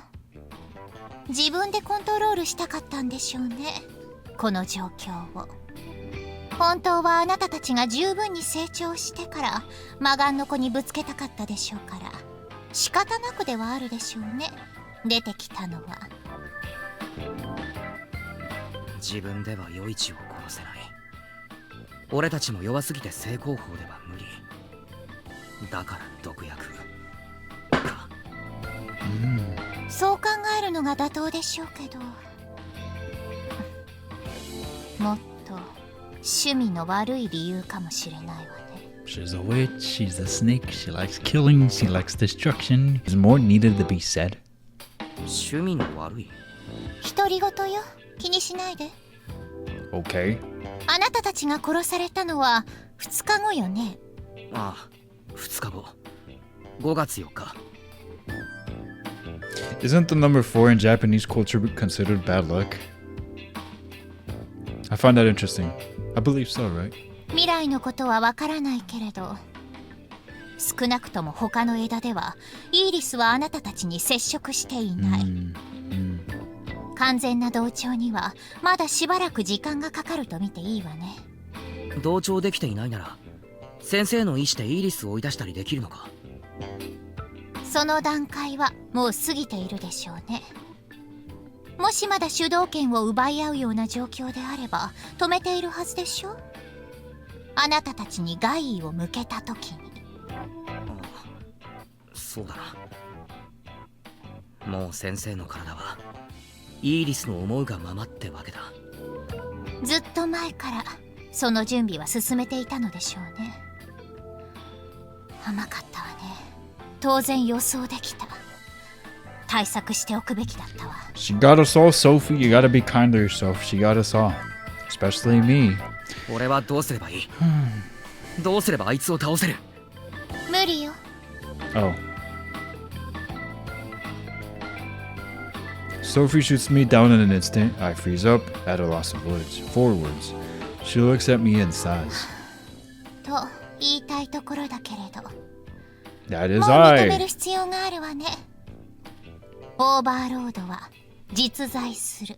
自分でコントロールしたかったんでしょうね、この状況を。本当はあなたたちが十分に成長してから魔眼の子にぶつけたかったでしょうから、仕方なくではあるでしょうね、出てきたのは。自分では余市を殺せない。俺たちも弱すぎて正攻法では無理。だから毒薬か。そう考えるのが妥当でしょうけど、もっと趣味の悪い理由かもしれないわね。 She's a witch, she's a snake, she likes killing, she likes destruction. Is more needed to be said? 趣味の悪い？独り言よ、気にしないで。 Okay. あなたたちが殺されたのは2日後よね。ああ、2日後。5月4日。Isn't the number 4 in Japanese culture considered bad luck? I find that interesting. I believe so, right? 未来のことはわからないけれど、少なくとも他の枝ではイーリスはあなたたちに接触していない。完全な同調にはまだしばらく時間がかかると見ていいわね。同調できていないなら先生の意思でイーリスを追い出したりできるのか？その段階はもう過ぎているでしょうね。もしまだ主導権を奪い合うような状況であれば止めているはずでしょ。あなたたちに害意を向けた時に。ああ、そうだな。もう先生の体はイーリスの思うがままってわけだ。ずっと前からその準備は進めていたのでしょうね。甘かったわね。当然予想できた。対策しておくべきだったわ。 She got us all, Sophie. You gotta be kind to yourself. She got us all. Especially me. 俺はどうすればいい？どうすればあいつを倒せる？無理よ。 Oh. Sophie shoots me down in an instant. I freeze up, at a loss of words. 4 words. She looks at me and sighs. と言いたいところだけれど、 That も is う認め I. る必要があるわね。オーバーロードは実在する。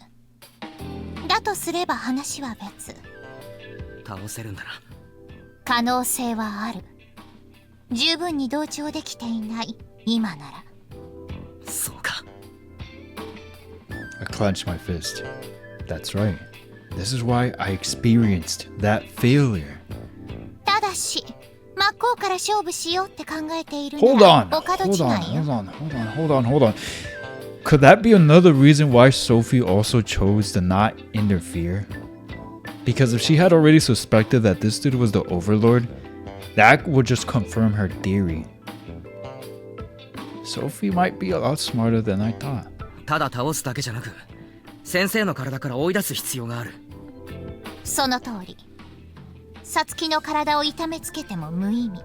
だとすれば話は別。倒せるんだな。可能性はある。十分に同調できていない今なら。そうか。I clench my fist. That's right. This is why I experienced that failure. ただし真っ向から勝負しようって考えている Hold な on. らお門 Hold 違 on. いよ。 Hold on. Could that be another reason why Sophie also chose to not interfere? Because if she had already suspected that this dude was the Overlord, that would just confirm her theory. Sophie might be a lot smarter than I thought. ただ倒すだけじゃなく先生の体から追い出す必要がある。その通り。サツキの体を痛めつけても無意味。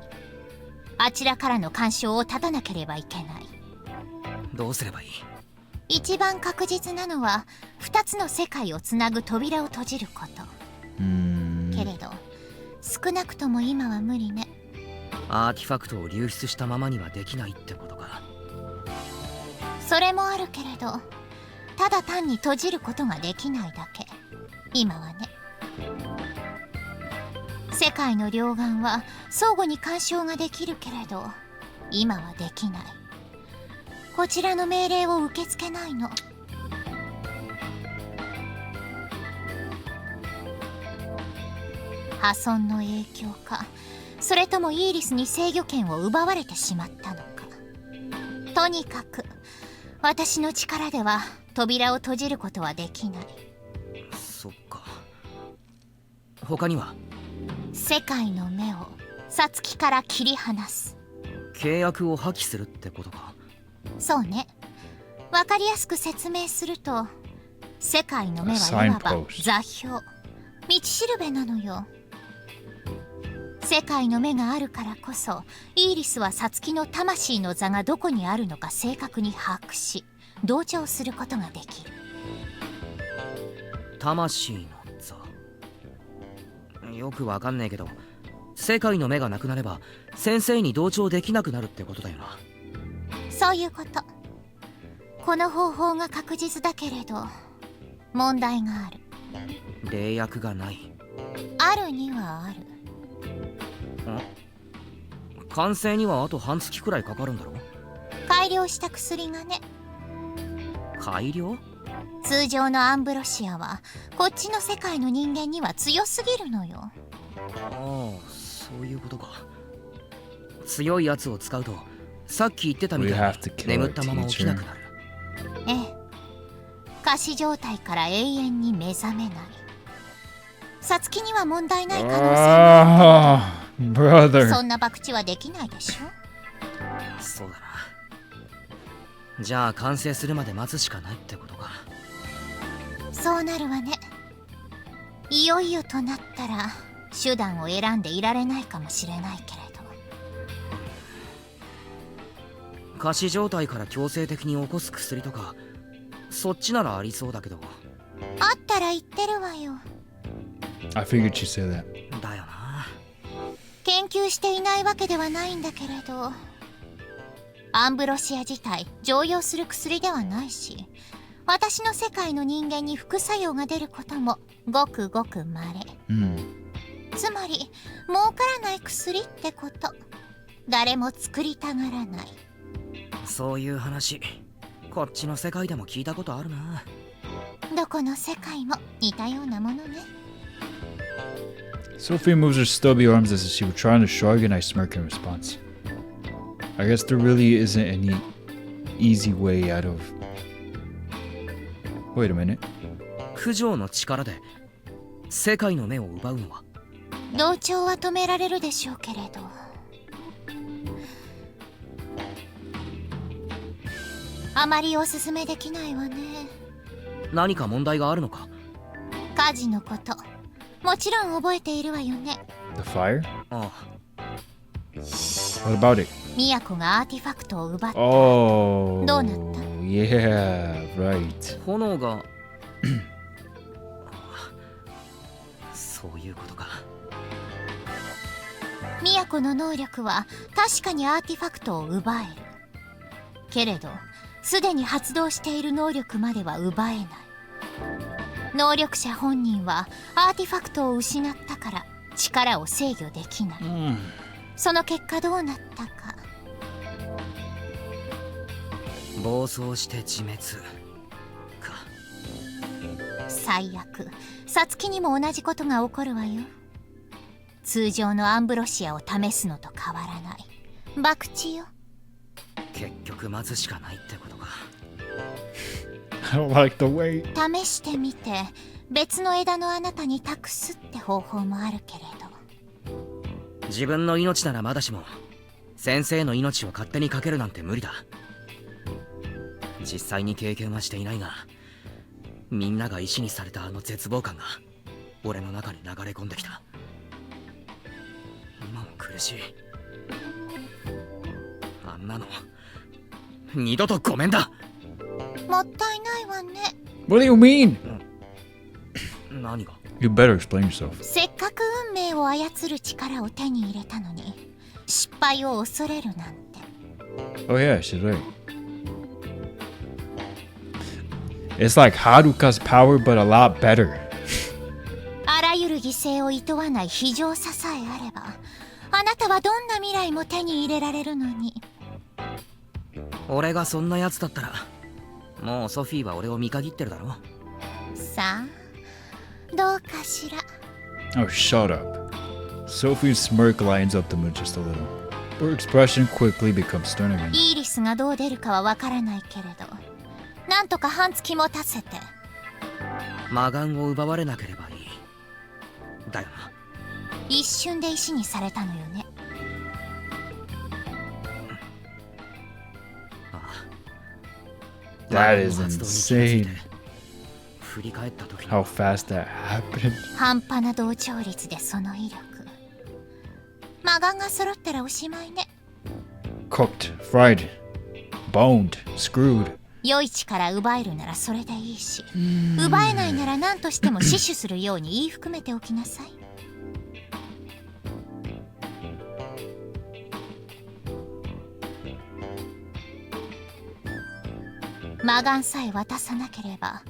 あちらからの干渉を断たなければいけない。どうすればいい？一番確実なのは2つの世界をつなぐ扉を閉じること。けれど少なくとも今は無理ね。アーティファクトを流出したままにはできないってことか。それもあるけれど、ただ単に閉じることができないだけ。今はね。世界の両岸は相互に干渉ができるけれど今はできない。こちらの命令を受け付けないの。破損の影響か、それともイーリスに制御権を奪われてしまったのか。とにかく私の力では扉を閉じることはできない。そっか。他には？世界の目をサツキから切り離す。契約を破棄するってことか。そうね。わかりやすく説明すると、世界の目はいわば座標、道しるべなのよ。世界の目があるからこそイーリスはサツキの魂の座がどこにあるのか正確に把握し同調することができる。魂の座。よくわかんねえけど世界の目がなくなれば先生に同調できなくなるってことだよな。そういうこと。この方法が確実だけれど問題がある。霊薬がない。あるにはある。完成にはあと半月くらいかかるんだろ。改良した薬がね。改良？通常のアンブロシアはこっちの世界の人間には強すぎるのよ。ああ、そういうことか。強いやつを使うとさっき言ってたみたいに眠ったまま起きなくなる。ええ、仮死状態から永遠に目覚めない。サツキには問題ない可能性があるけど、brother. そんな博打はできないでしょ。そうだな。じゃあ完成するまで待つしかないってことか。そうなるわね。いよいよとなったら手段を選んでいられないかもしれないけれど。仮死状態から強制的に起こす薬とかそっちならありそうだけど。あったら言ってるわよ。 I figured she'd say that. だよな。研究していないわけではないんだけれど、アンブロシア自体常用する薬ではないし、私の世界の人間に副作用が出ることもごくごく稀。つまり儲からない薬ってこと。誰も作りたがらない。そういう話こっちの世界でも聞いたことあるな。どこの世界も似たようなものね。 Sophie moves her stubby arms as if she were trying to shrug, and I smirk in response. I guess there really isn't any easy way out of. Wait a minute. 九条の力で世界の目を奪うのは。同調は止められるでしょうけれど、あまりおすすめできないわね。何か問題があるのか。火事のこと、もちろん覚えているわよね。 The fire? ああ、 What about it? ミヤコがアーティファクトを奪った。 Oh. どうなった？ Yeah, right. 炎がそういうことか。ミヤコの能力は確かにアーティファクトを奪えるけれど、すでに発動している能力までは奪えない。能力者本人はアーティファクトを失ったから力を制御できない。その結果どうなったか。暴走して自滅か。最悪、サツキにも同じことが起こるわよ。通常のアンブロシアを試すのと変わらない博打よ。結局待つしかないってことか。 I don't like the way. 試してみて別の枝のあなたに託すって方法もあるけれど。自分の命ならまだしも先生の命を勝手にかけるなんて無理だ。実際に経験はしていないが、みんなが石にされたあの絶望感が俺の中に流れ込んできた。今も苦しい。あんなの二度とごめんだ。もったいないわね。 What do you mean? 何が？ You better explain yourself. せっかく運命を操る力を手に入れたのに失敗を恐れるなんて。 Oh yeah, she's right. It's like Haruka's power, but a lot better. あらゆる犠牲をいとわない非常ささえあれば、あなたはどんな未来も手に入れられるのに。俺がそんなやつだったらもうソフィーは俺を見限ってるだろ。さあ、どうかしら。 Oh, shut up. Sophie's smirk lightens up the mood just a little. Her expression quickly becomes stern again. イーリスがどう出るかはわからないけれど、なんとか半月も経せて。魔眼を奪われなければいいだよな。一瞬で石にされたのよね。ああ、 That is 魔眼の発動に気がつい insane. て振り返った時に How fast that happened. 半端な同調率でその威力。魔眼が揃ったらおしまいね。 Cooked, fried, boned, screwed. 良い力奪えるならそれでいいし、奪えないなら何としても死守するように言い含めておきなさい。魔眼さえ渡さなければ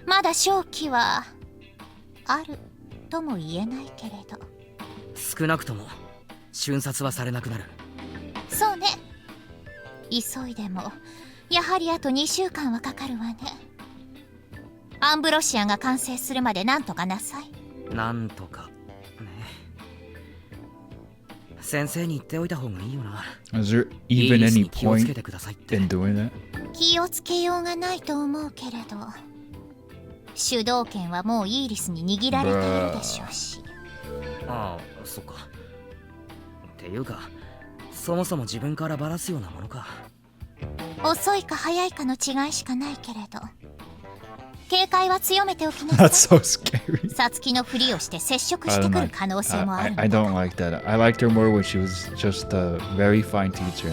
まだ勝機はあるとも言えないけれど。少なくとも瞬殺はされなくなる。そうね。急いでもやはりあと2週間はかかるわね。アンブロシアが完成するまでなんとかなさい。なんとかね。先生に言っておいた方がいいよな。 Is there イ even ギリス any に気をつけ point てくださいって。 in doing that? 気をつけようがないと思うけれど、主導権はもうイーリスに握られているでしょうし。ああ、そっか。っていうか、そもそも自分からバラすようなものか。遅いか早いかの違いしかないけれど、警戒は強めておきな That's さい。 so scary. さつきのふりをして接触し I て don't くる like. 可能性もあるの I だ。 don't like that. I liked her more when she was just a very fine teacher.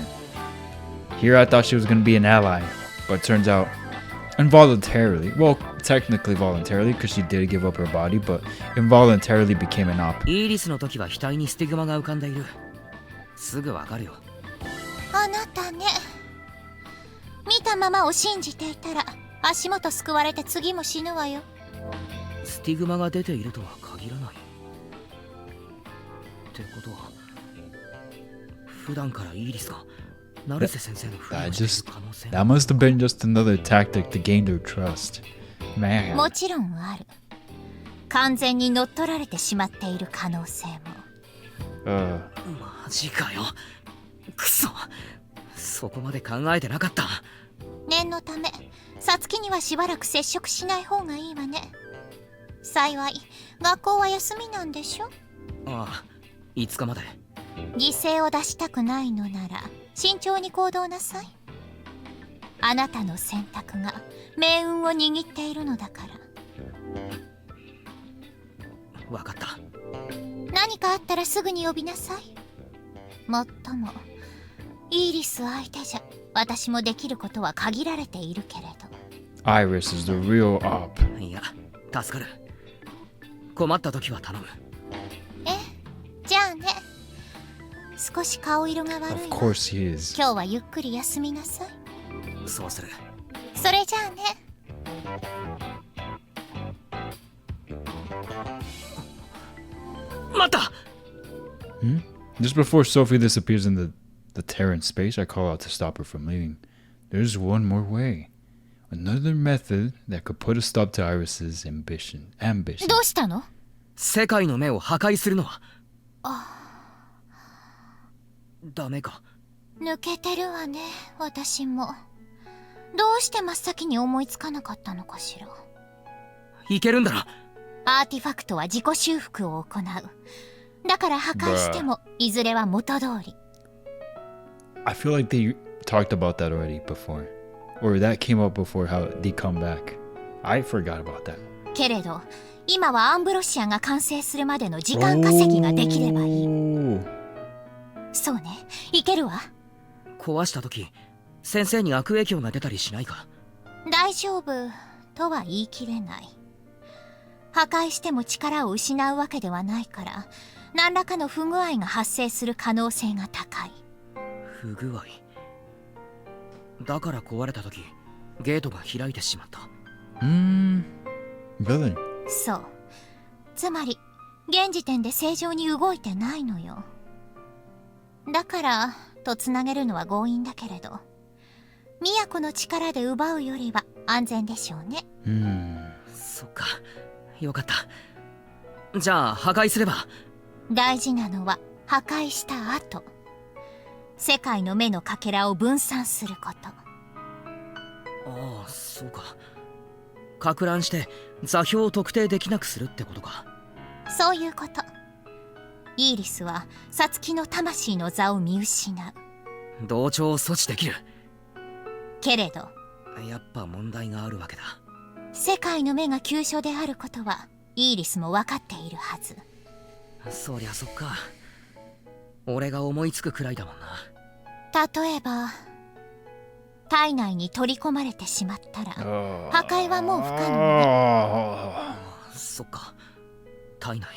Here, I thought she was gonna be an ally, but turns out involuntarily. Well, technically voluntarily, because she did give up her body, but involuntarily became an op. イーリスの時は額にスティグマが浮かんでいる。すぐわかるよ。あなたね、見たままを信じていたら足元すくわれて次も死ぬわよ。スティグマが出ているとは限らない。ってことは、普段からイーリスが成瀬先生のふりをしている可能性。 That must have been just another tactic to gain their trust. Man. もちろんある。完全に乗っ取られてしまっている可能性も。マジかよ。くそ、そこまで考えてなかった。念のためさつきにはしばらく接触しない方がいいわね。幸い学校は休みなんでしょ。ああ、5日まで。犠牲を出したくないのなら慎重に行動なさい。あなたの選択が命運を握っているのだから。わかった。何かあったらすぐに呼びなさい。もっともイーリス相手じゃ私もできることは限られているけれど。 Iris is the real op. いや、助かる。困った時は頼む。じゃあね。少し顔色が悪 Of いわ。 course he is. 今日はゆっくり休みなさい。そうする。それじゃあね。待った。 Just before Sophie disappears in the Terran space, I call out to stop her from leaving. There's one more way. Another method that could put a stop to Iris's ambition. どうしたの？世界の目を破壊するのは。ダメか。抜けてるわね、私も。どうして真っ先に思いつかなかったのかしら。いけるんだろ。アーティファクトは自己修復を行う。だから破壊してもいずれは元通り。 I feel like they talked about that already before. Or that came up before how they come back. I forgot about that. けれど今はアンブロシアが完成するまでの時間稼ぎができればいい。 Oh. そうね、いけるわ。壊した時、先生に悪影響が出たりしないか。大丈夫とは言い切れない。破壊しても力を失うわけではないから、何らかの不具合が発生する可能性が高い。不具合。だから壊れた時、ゲートが開いてしまった。Villain. そう。つまり現時点で正常に動いてないのよ。だからとつなげるのは強引だけれど、都の力で奪うよりは安全でしょうね。そっか、よかった。じゃあ破壊すれば。大事なのは破壊した後、世界の目のかけらを分散すること。ああ、そうか。撹乱して座標を特定できなくするってことか。そういうこと。イーリスはサツキの魂の座を見失う。同調を阻止できる。けれどやっぱ問題があるわけだ。世界の目が急所であることはイーリスも分かっているはず。そりゃそっか。俺が思いつくくらいだもんな。例えば体内に取り込まれてしまったら破壊はもう不可能ね。そっか、体内。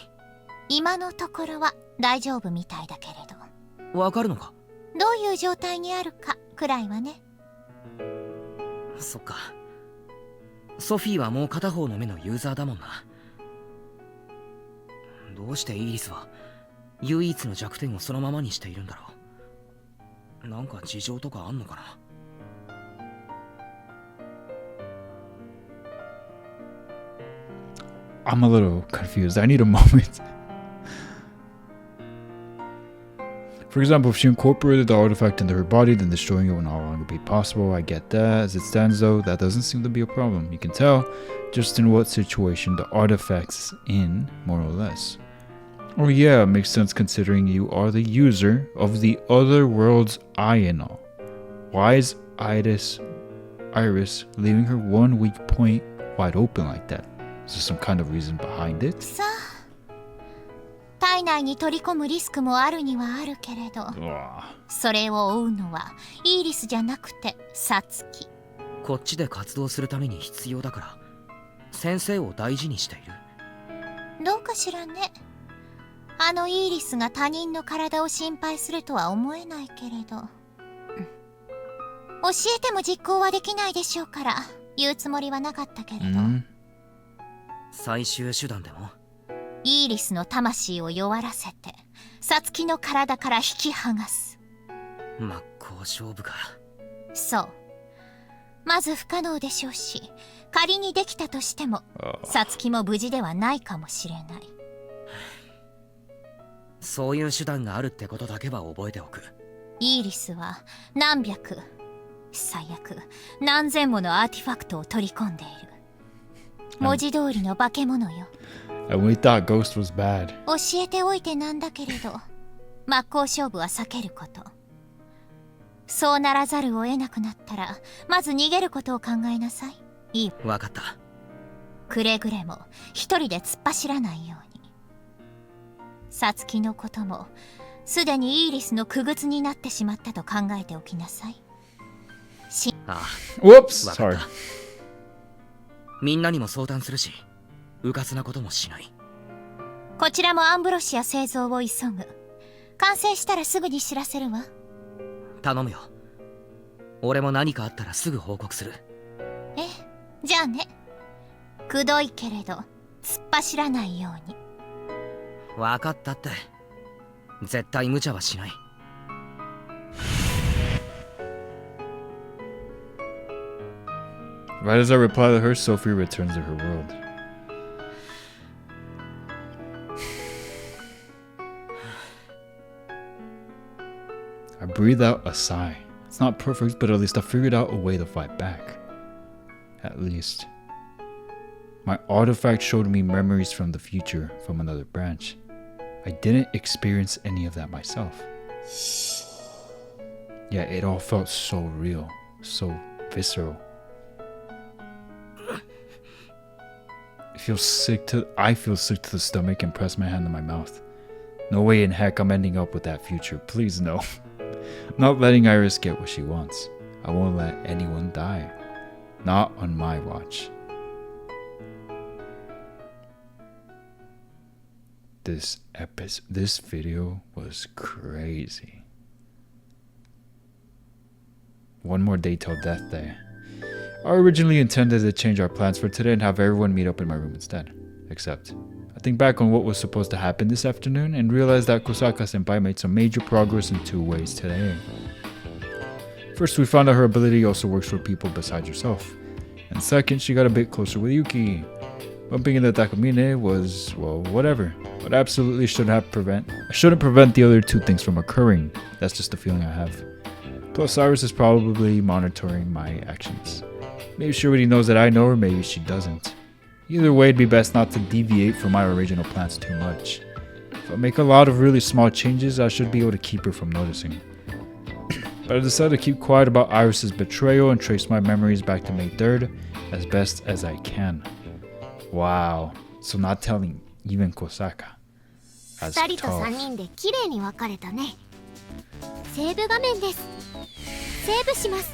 今のところは大丈夫みたいだけれど、わかるのか。どういう状態にあるかくらいはね。そっか。ソフィーはもう片方の目のユーザーだもんな。どうしてイーリスは唯一の弱点をそのままにしているんだろう。なんか事情とかあんのかな。I'm a little confused. I need a moment. For example, if she incorporated the artifact into her body, then destroying it will no longer be possible. I get that. As it stands though, that doesn't seem to be a problem. You can tell just in what situation the artifact's in, more or less. Oh yeah, makes sense considering you are the user of the other world's eye and all. Why is Iris leaving her one weak point wide open like that? Is there some kind of reason behind it? さあ、体内に取り込むリスクもあるにはあるけれど、それを追うのはイーリスじゃなくてサツキ。こっちで活動するために必要だから先生を大事にしている。どうかしらね。あのイーリスが他人の体を心配するとは思えないけれど、教えても実行はできないでしょうから言うつもりはなかったけれど、最終手段でもイーリスの魂を弱らせてサツキの体から引き剥がす。真っ向勝負か。そう。まず不可能でしょうし、仮にできたとしてもサツキも無事ではないかもしれない。そういう手段があるってことだけは覚えておく。イーリスは何百、最悪何千ものアーティファクトを取り込んでいる。文字通りの化け物よ。And we thought Ghost was bad. 教えておいてなんだけれど、真っ向勝負は避けること。そうならざるを得なくなったら、まず逃げることを考えなさい。いい。わかった。くれぐれも一人で突っ走らないように。サツキのこともすでにイーリスの傀儡になってしまったと考えておきなさい。ああ。Whoops! わかっ Sorry. た。みんなにも相談するし、うかつなこともしない。こちらもアンブロシア製造を急ぐ。完成したらすぐに知らせるわ。頼むよ。俺も何かあったらすぐ報告する。ええ、じゃあね。くどいけれど突っ走らないように。わかったって。絶対無茶はしない。Right as I reply to her, Sophie returns to her world. I breathe out a sigh. It's not perfect, but at least I figured out a way to fight back. At least. My artifact showed me memories from the future from another branch. I didn't experience any of that myself. Yeah, it all felt so real, so visceral. I feel sick to the stomach and press my hand to my mouth. No way in heck I'm ending up with that future. Please no. I'm not letting Iris get what she wants. I won't let anyone die. Not on my watch. This video was crazy. One more day till death day. I originally intended to change our plans for today and have everyone meet up in my room instead. Except, I think back on what was supposed to happen this afternoon and realized that Kosaka-senpai made some major progress in 2 ways today. First, we found out her ability also works for people besides herself. And second, she got a bit closer with Yuki. Bumping into Takamine was, well, whatever. But absolutely shouldn't prevent the other 2 things from occurring. That's just the feeling I have. Plus, Iris is probably monitoring my actions. Maybe she already knows that I know, or maybe she doesn't. Either way, it'd be best not to deviate from my original plans too much. If I make a lot of really small changes, I should be able to keep her from noticing. But I decided to keep quiet about Iris's betrayal and trace my memories back to May 3rd as best as I can. Wow. So not telling even Kosaka. As 2人と tough. 3人で綺麗に分かれたね。セーブ画面です。セーブします。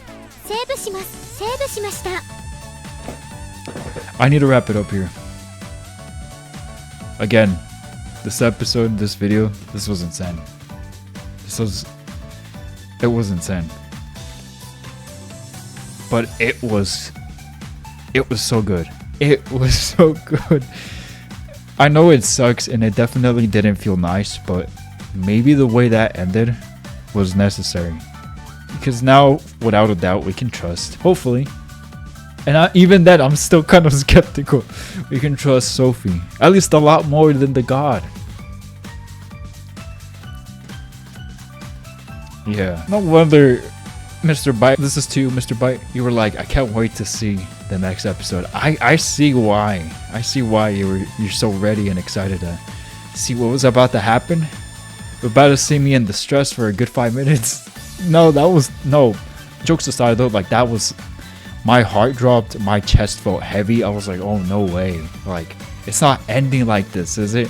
セーブします。セーブしました。 I need to wrap it up here. Again, this episode, this video, this was insane. It was insane. but it was so good. It was so good. I know it sucks and it definitely didn't feel nice, but maybe the way that ended was necessary. Because now, without a doubt, we can trust. Hopefully. And even then, I'm still kind of skeptical. We can trust Sophie. At least a lot more than the god. Yeah. No wonder, Mr. Bite, this is to you, Mr. Bite. You were like, I can't wait to see the next episode. I see why. I see why you're so ready and excited to see what was about to happen. You're about to see me in distress for a good 5 minutes. No, jokes aside though, like that was, my heart dropped, my chest felt heavy. I was like, oh no way, like it's not ending like this, is it?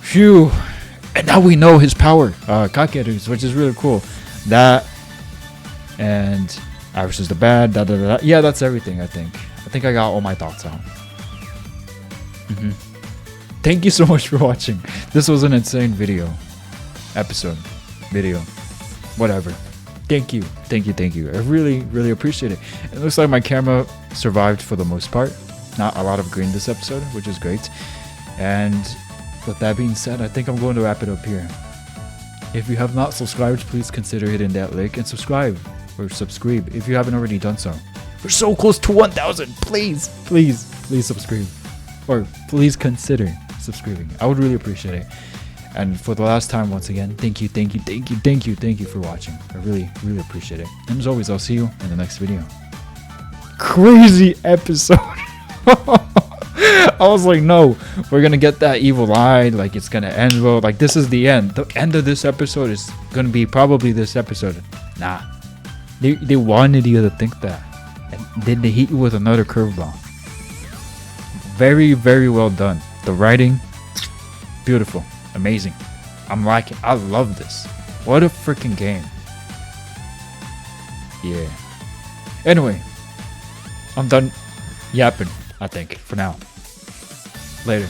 Phew. And now we know his power, Kakerus, which is really cool. That and Iris is the bad, yeah, that's everything. I think I got all my thoughts out. Thank you so much for watching. This was an insane episode, whatever. Thank you. I really appreciate it. It looks like my camera survived for the most part. Not a lot of green this episode, which is great. And with that being said, I think I'm going to wrap it up here. If you have not subscribed, please consider hitting that like and subscribe if you haven't already done so. We're so close to 1,000. Please subscribe, or please consider subscribing. I would really appreciate it. And for the last time, once again, thank you for watching. I really appreciate it. And as always, I'll see you in the next video. Crazy episode. I was like, no, we're gonna get that evil eye, like it's gonna end well, like this is the end. The end of this episode is gonna be probably this episode. Nah, they wanted you to think that, and then they hit you with another curveball. Very well done. The writing, beautiful, amazing. I'm liking. I love this. What a freaking game. Yeah. Anyway, I'm done yapping, I think, for now. Later.